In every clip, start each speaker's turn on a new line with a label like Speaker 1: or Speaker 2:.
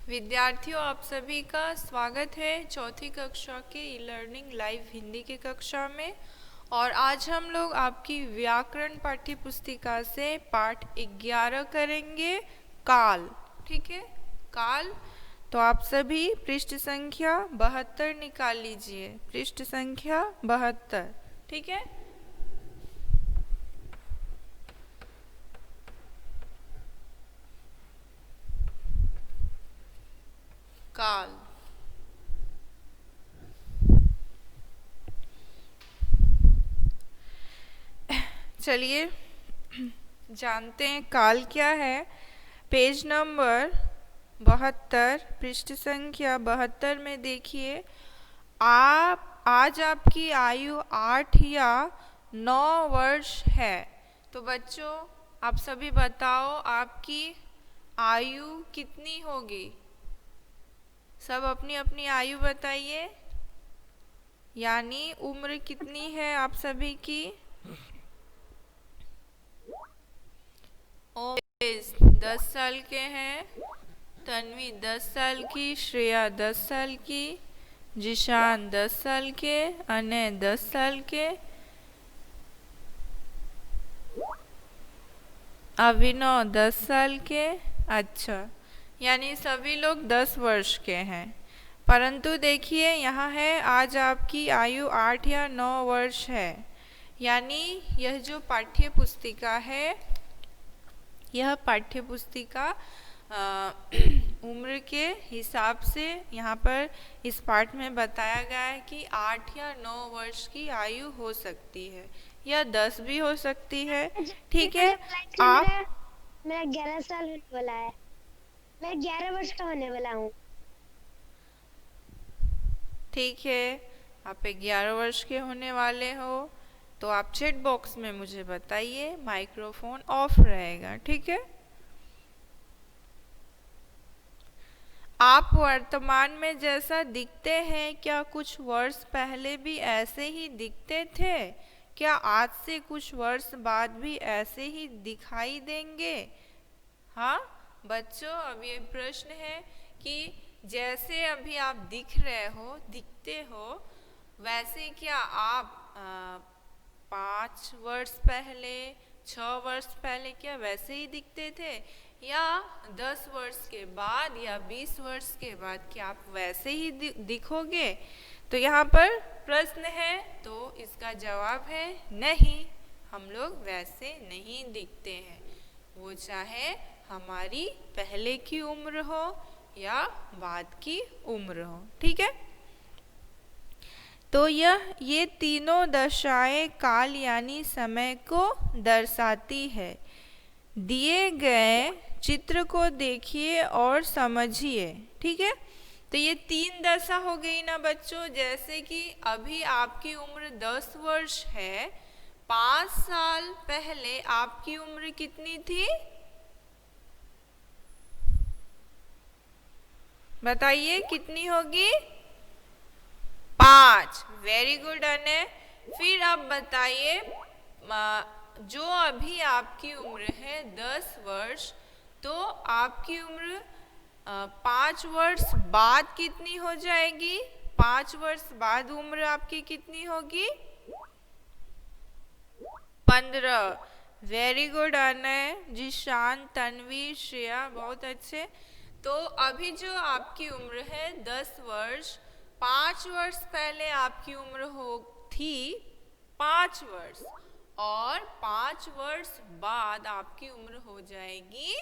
Speaker 1: विद्यार्थियों, आप सभी का स्वागत है चौथी कक्षा के ई लर्निंग लाइव हिंदी के कक्षा में। और आज हम लोग आपकी व्याकरण पाठ्य पुस्तिका से पाठ 11 करेंगे, काल। ठीक है, काल। तो आप सभी पृष्ठ संख्या 72 निकाल लीजिए, पृष्ठ संख्या 72। ठीक है, काल। चलिए जानते हैं काल क्या है। पेज नंबर 72, पृष्ठ संख्या 72 में देखिए, आप आज आपकी आयु 8 या 9 वर्ष है। तो बच्चों, आप सभी बताओ आपकी आयु कितनी होगी। सब अपनी अपनी आयु बताइए, यानी उम्र कितनी है आप सभी की। 10 साल के हैं, तन्वी 10 साल की, श्रेया 10 साल की, जिशान 10 साल के, अनय 10 साल के, अभिनव 10 साल के। अच्छा, यानी सभी लोग 10 वर्ष के हैं। परंतु देखिए यहाँ है, आज आपकी आयु 8 या 9 वर्ष है। यानी यह जो पाठ्य पुस्तिका है, यह पाठ्य पुस्तिका उम्र के हिसाब से यहाँ पर इस पाठ में बताया गया है कि 8 या 9 वर्ष की आयु हो सकती है, या 10 भी हो सकती है। ठीक है, आप
Speaker 2: मेरा 11 साल होने वाला है। मैं 11 वर्ष का होने वाला हूँ।
Speaker 1: ठीक है, आप 11 वर्ष के होने वाले हो, तो आप चैट बॉक्स में मुझे बताइए, माइक्रोफोन ऑफ रहेगा। ठीक है, आप वर्तमान में जैसा दिखते हैं, क्या कुछ वर्ष पहले भी ऐसे ही दिखते थे? क्या आज से कुछ वर्ष बाद भी ऐसे ही दिखाई देंगे? हाँ बच्चों, अब ये प्रश्न है कि जैसे अभी आप दिख रहे हो, दिखते हो, वैसे क्या आप 5 वर्ष पहले, 6 वर्ष पहले क्या वैसे ही दिखते थे, या 10 वर्ष के बाद या 20 वर्ष के बाद क्या आप वैसे ही दिखोगे? तो यहाँ पर प्रश्न है, तो इसका जवाब है नहीं, हम लोग वैसे नहीं दिखते हैं। वो चाहे हमारी पहले की उम्र हो या बाद की उम्र हो। ठीक है, तो ये तीनों दशाएं काल यानी समय को दर्शाती है। दिए गए चित्र को देखिए और समझिए। ठीक है, तो ये 3 दशा हो गई ना बच्चों। जैसे कि अभी आपकी उम्र 10 वर्ष है, 5 साल पहले आपकी उम्र कितनी थी? बताइए कितनी होगी? 5। वेरी गुड अने। फिर अब बताइए, जो अभी आपकी उम्र है 10 वर्ष, तो आपकी उम्र 5 वर्ष बाद कितनी हो जाएगी? 5 वर्ष बाद उम्र आपकी कितनी होगी? 15। वेरी गुड अनय, जिशान, तन्वी, श्रेया, बहुत अच्छे। तो अभी जो आपकी उम्र है 10 वर्ष, 5 वर्ष पहले आपकी उम्र हो थी 5 वर्ष, और 5 वर्ष बाद आपकी उम्र हो जाएगी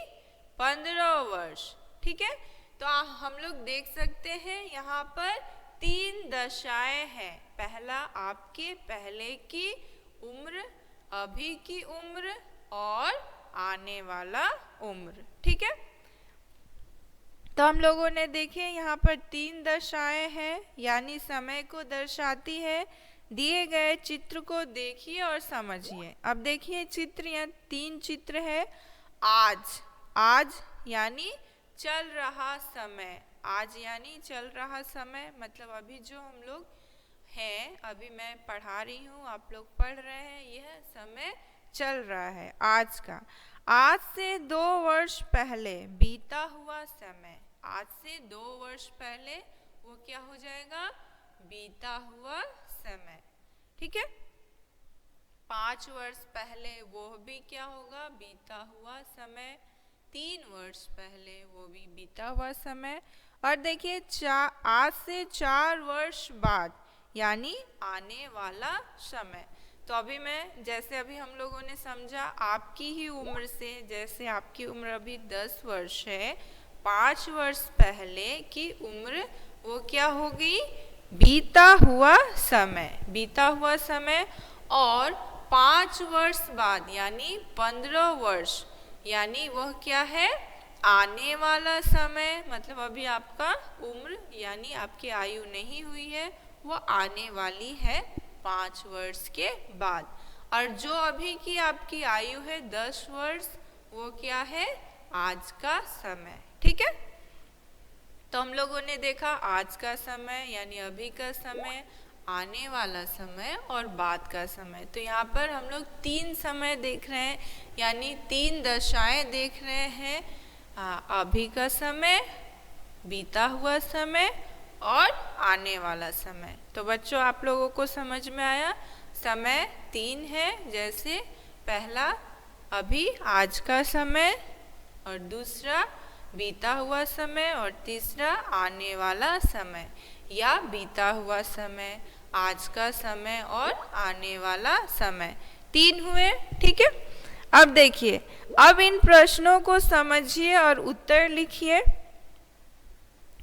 Speaker 1: 15 वर्ष। ठीक है, तो हम लोग देख सकते हैं यहाँ पर 3 दशाएं हैं। पहला आपके पहले की उम्र, अभी की उम्र, और आने वाला उम्र। ठीक है, तो हम लोगों ने देखे यहाँ पर 3 दशाएं हैं, यानी समय को दर्शाती है। दिए गए चित्र को देखिए और समझिए। अब देखिए चित्र, यहाँ 3 चित्र है। आज, आज यानी चल रहा समय। आज यानी चल रहा समय, मतलब अभी जो हम लोग हैं, अभी मैं पढ़ा रही हूँ, आप लोग पढ़ रहे हैं, यह समय चल रहा है आज का। आज से 2 वर्ष पहले बीता हुआ समय, आज से 2 वर्ष पहले वो क्या हो जाएगा, बीता हुआ समय। ठीक है। 5 वर्ष पहले वो भी क्या होगा, बीता हुआ समय। 3 वर्ष पहले वो भी बीता हुआ समय। और देखिए आज से 4 वर्ष बाद यानी आने वाला समय। तो अभी मैं जैसे अभी हम लोगों ने समझा आपकी ही उम्र से, जैसे आपकी उम्र अभी 10 वर्ष है, 5 वर्ष पहले की उम्र वो क्या होगी, बीता हुआ समय, बीता हुआ समय। और 5 वर्ष बाद यानी 15 वर्ष, यानी वह क्या है, आने वाला समय। मतलब अभी आपका उम्र यानी आपकी आयु नहीं हुई है, वो आने वाली है 5 वर्ष के बाद। और जो अभी की आपकी आयु है 10 वर्ष, वो क्या है, आज का समय। ठीक है। तो हम लोगों ने देखा आज का समय यानी अभी का समय, आने वाला समय और बाद का समय। तो यहाँ पर हम लोग 3 समय देख रहे हैं, यानी 3 दशाएं देख रहे हैं, अभी का समय, बीता हुआ समय और आने वाला समय। तो बच्चों आप लोगों को समझ में आया, समय 3 है, जैसे पहला अभी आज का समय, और दूसरा बीता हुआ समय, और तीसरा आने वाला समय, या बीता हुआ समय, आज का समय और आने वाला समय। 3 हुए। ठीक है। अब देखिए, अब इन प्रश्नों को समझिए और उत्तर लिखिए।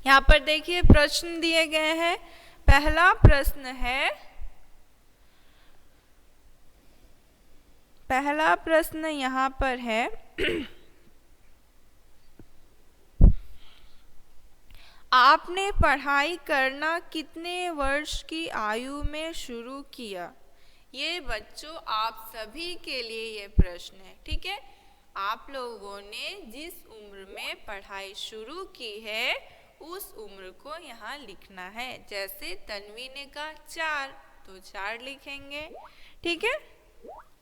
Speaker 1: यहाँ पर देखिए प्रश्न दिए गए हैं। पहला प्रश्न है, पहला प्रश्न यहाँ पर है आपने पढ़ाई करना कितने वर्ष की आयु में शुरू किया। ये बच्चों आप सभी के लिए ये प्रश्न है। ठीक है। आप लोगों ने जिस उम्र में पढ़ाई शुरू की है उस उम्र को यहाँ लिखना है। जैसे तन्वी ने कहा 4, तो 4 लिखेंगे। ठीक है।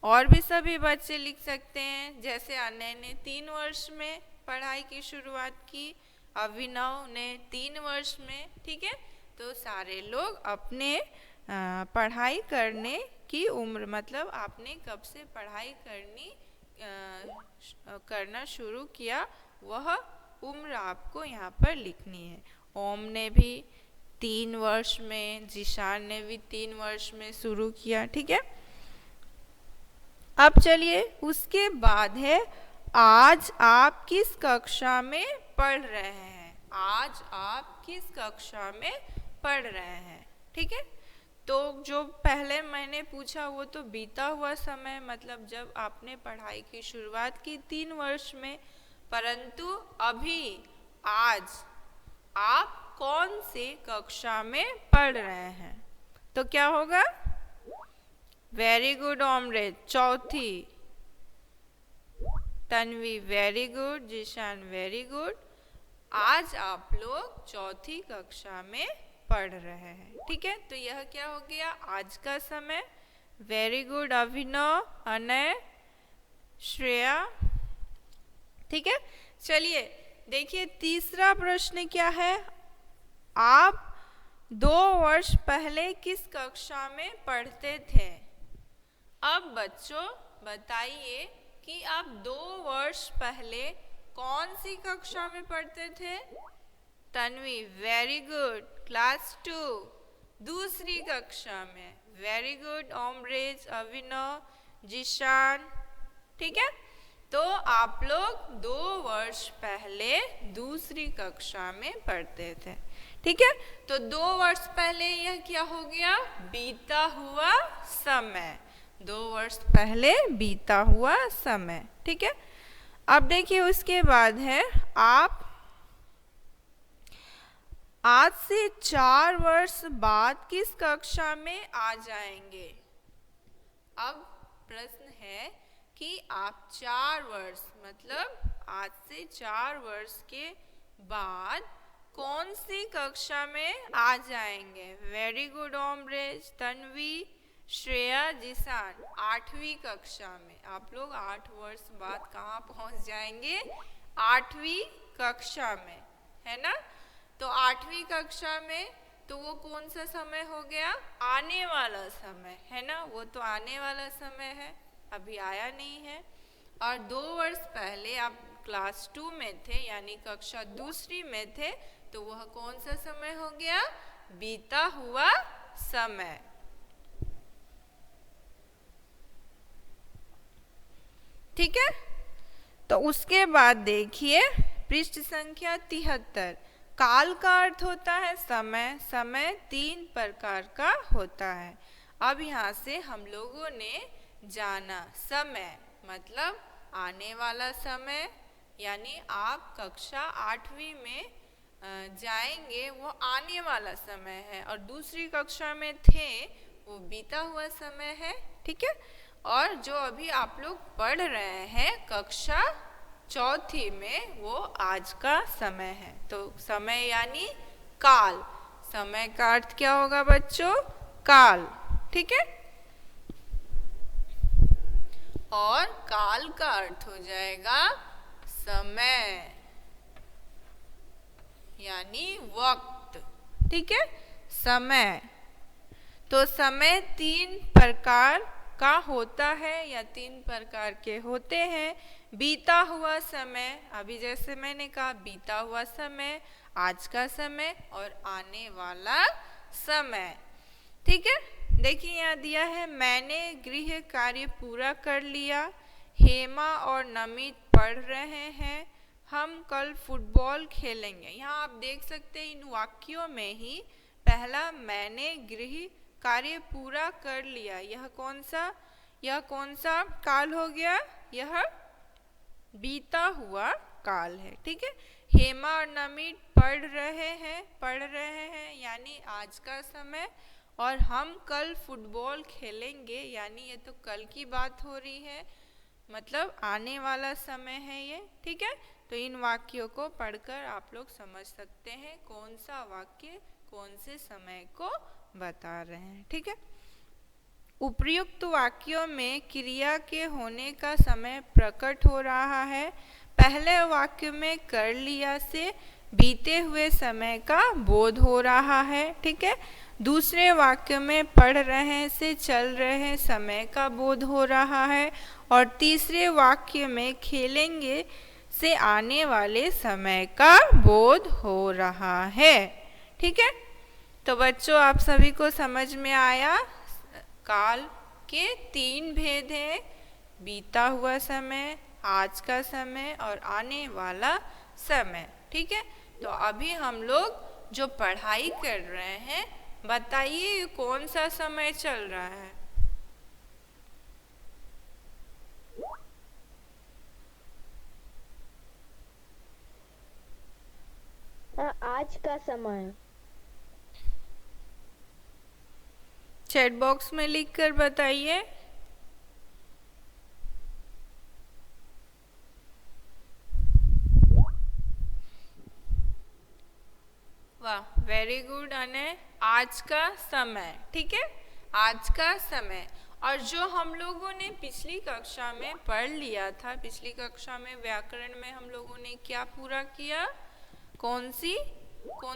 Speaker 1: और भी सभी बच्चे लिख सकते हैं। जैसे अनय ने 3 वर्ष में पढ़ाई की शुरुआत की, अभिनव ने 3 वर्ष में। ठीक है। तो सारे लोग अपने पढ़ाई करने की उम्र, मतलब आपने कब से पढ़ाई करना शुरू किया, वह उम्र आपको यहाँ पर लिखनी है। ओम ने भी 3 वर्ष में, जिशान ने भी 3 वर्ष में शुरू किया। ठीक है। अब चलिए उसके बाद है, आज आप किस कक्षा में पढ़ रहे हैं। आज आप किस कक्षा में पढ़ रहे हैं। ठीक है। तो जो पहले मैंने पूछा वो तो बीता हुआ समय, मतलब जब आपने पढ़ाई की शुरुआत की 3 वर्ष में, परंतु अभी आज आप कौन से कक्षा में पढ़ रहे हैं। तो क्या होगा, वेरी गुड ओमरेज, चौथी। Tanvi very good, Zeeshan very good. आज आप लोग चौथी कक्षा में पढ़ रहे हैं। ठीक है। तो यह क्या हो गया, आज का समय। वेरी गुड अभिनव, अनय, श्रेया। ठीक है। चलिए देखिए तीसरा प्रश्न क्या है, आप 2 वर्ष पहले किस कक्षा में पढ़ते थे। अब बच्चों बताइए कि आप 2 वर्ष पहले कौन सी कक्षा में पढ़ते थे। तन्वी वेरी गुड, क्लास 2, दूसरी कक्षा में। वेरी गुड ओमरेज, अभिनव, जिशान। ठीक है। तो आप लोग 2 वर्ष पहले दूसरी कक्षा में पढ़ते थे। ठीक है। तो 2 वर्ष पहले यह क्या हो गया, बीता हुआ समय। 2 वर्ष पहले बीता हुआ समय। ठीक है। अब देखिए उसके बाद है, आप आज से 4 वर्ष बाद किस कक्षा में आ जाएंगे। अब प्रश्न है कि आप 4 वर्ष, मतलब आज से 4 वर्ष के बाद कौन सी कक्षा में आ जाएंगे। वेरी गुड ओमरेज, तन्वी, श्रेया जिसान 8वीं कक्षा में। आप लोग 8 वर्ष बाद कहाँ पहुँच जाएंगे? 8वीं कक्षा में, है ना? तो 8वीं कक्षा में तो वो कौन सा समय हो गया? आने वाला समय, है ना? वो तो आने वाला समय है, अभी आया नहीं है। और 2 वर्ष पहले आप क्लास 2 में थे, यानी कक्षा दूसरी में थे, तो वह कौन सा समय हो गया? बीता हुआ समय। ठीक है, तो उसके बाद देखिए पृष्ठ संख्या 73। काल का अर्थ होता है समय। समय 3 प्रकार का होता है। अब यहाँ से हम लोगों ने जाना समय मतलब आने वाला समय, यानी आप कक्षा 8वीं में जाएंगे, वो आने वाला समय है, और दूसरी कक्षा में थे वो बीता हुआ समय है। ठीक है, और जो अभी आप लोग पढ़ रहे हैं कक्षा 4थी में, वो आज का समय है। तो समय यानी काल। समय का अर्थ क्या होगा बच्चों? काल। ठीक है, और काल का अर्थ हो जाएगा समय यानी वक्त। ठीक है, समय। तो समय 3 प्रकार का होता है या 3 प्रकार के होते हैं। बीता हुआ समय, अभी जैसे मैंने कहा बीता हुआ समय, आज का समय और आने वाला समय। ठीक है, देखिए यहाँ दिया है मैंने गृह कार्य पूरा कर लिया, हेमा और नमित पढ़ रहे हैं, हम कल फुटबॉल खेलेंगे। यहाँ आप देख सकते हैं इन वाक्यों में ही पहला मैंने गृह कार्य पूरा कर लिया, यह कौन सा काल हो गया? यह बीता हुआ काल है। ठीक है, हेमा और नमित पढ़ रहे हैं यानी आज का समय, और हम कल फुटबॉल खेलेंगे यानी ये तो कल की बात हो रही है, मतलब आने वाला समय है ये। ठीक है, तो इन वाक्यों को पढ़कर आप लोग समझ सकते हैं कौन सा वाक्य कौन से समय को बता रहे हैं। ठीक है, उपर्युक्त वाक्यों में क्रिया के होने का समय प्रकट हो रहा है। पहले वाक्य में कर लिया से बीते हुए समय का बोध हो रहा है। ठीक है, दूसरे वाक्य में पढ़ रहे से चल रहे समय का बोध हो रहा है, और तीसरे वाक्य में खेलेंगे से आने वाले समय का बोध हो रहा है। ठीक है, तो बच्चों आप सभी को समझ में आया काल के 3 भेद हैं, बीता हुआ समय, आज का समय और आने वाला समय। ठीक है, तो अभी हम लोग जो पढ़ाई कर रहे हैं, बताइए कौन सा समय चल रहा है?
Speaker 3: आज का समय।
Speaker 1: चैट बॉक्स में लिख कर बताइए। वाह, वेरी गुड। अने आज का समय। ठीक है, आज का समय। और जो हम लोगों ने पिछली कक्षा में पढ़ लिया था, पिछली कक्षा में व्याकरण में हम लोगों ने क्या पूरा किया? कौन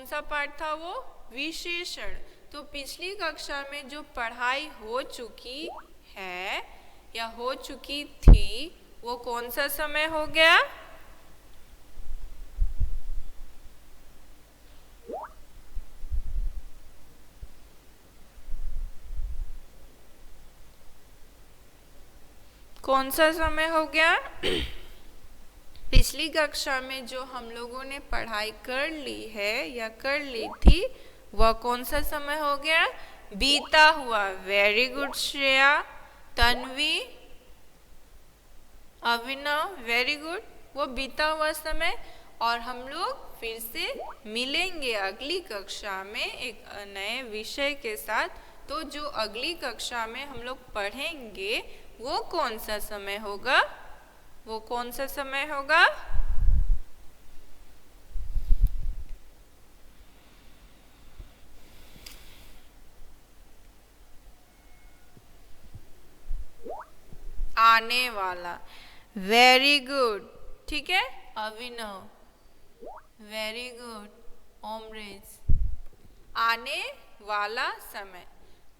Speaker 1: सा पाठ था वो? विशेषण। तो पिछली कक्षा में जो पढ़ाई हो चुकी है या हो चुकी थी, वो कौन सा समय हो गया? कौन सा समय हो गया? पिछली कक्षा में जो हम लोगों ने पढ़ाई कर ली है या कर ली थी, वह कौन सा समय हो गया? बीता हुआ। Very good Shreya. Tanvi, Abhinav, very good. वो बीता हुआ समय। और हम लोग फिर से मिलेंगे अगली कक्षा में एक नए विषय के साथ। तो जो अगली कक्षा में हम लोग पढ़ेंगे वो कौन सा समय होगा? वो कौन सा समय होगा? आने वाला। वेरी गुड, ठीक है अभिनव, वेरी गुड ओमरेज। आने वाला समय।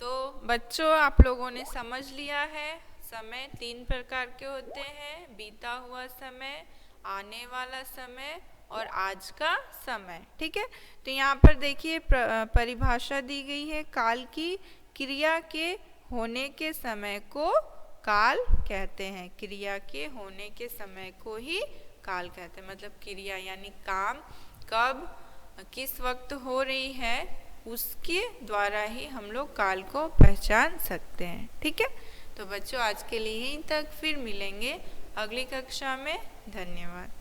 Speaker 1: तो बच्चों आप लोगों ने समझ लिया है समय 3 प्रकार के होते हैं, बीता हुआ समय, आने वाला समय और आज का समय, ठीक है। तो यहाँ पर देखिए परिभाषा दी गई है, काल की क्रिया के होने के समय को काल कहते हैं, क्रिया के होने के समय को ही काल कहते हैं। मतलब क्रिया यानी काम कब किस वक्त हो रही है उसके द्वारा ही हम लोग काल को पहचान सकते हैं, ठीक है। तो बच्चों आज के लिए यहीं तक, फिर मिलेंगे अगली कक्षा में। धन्यवाद।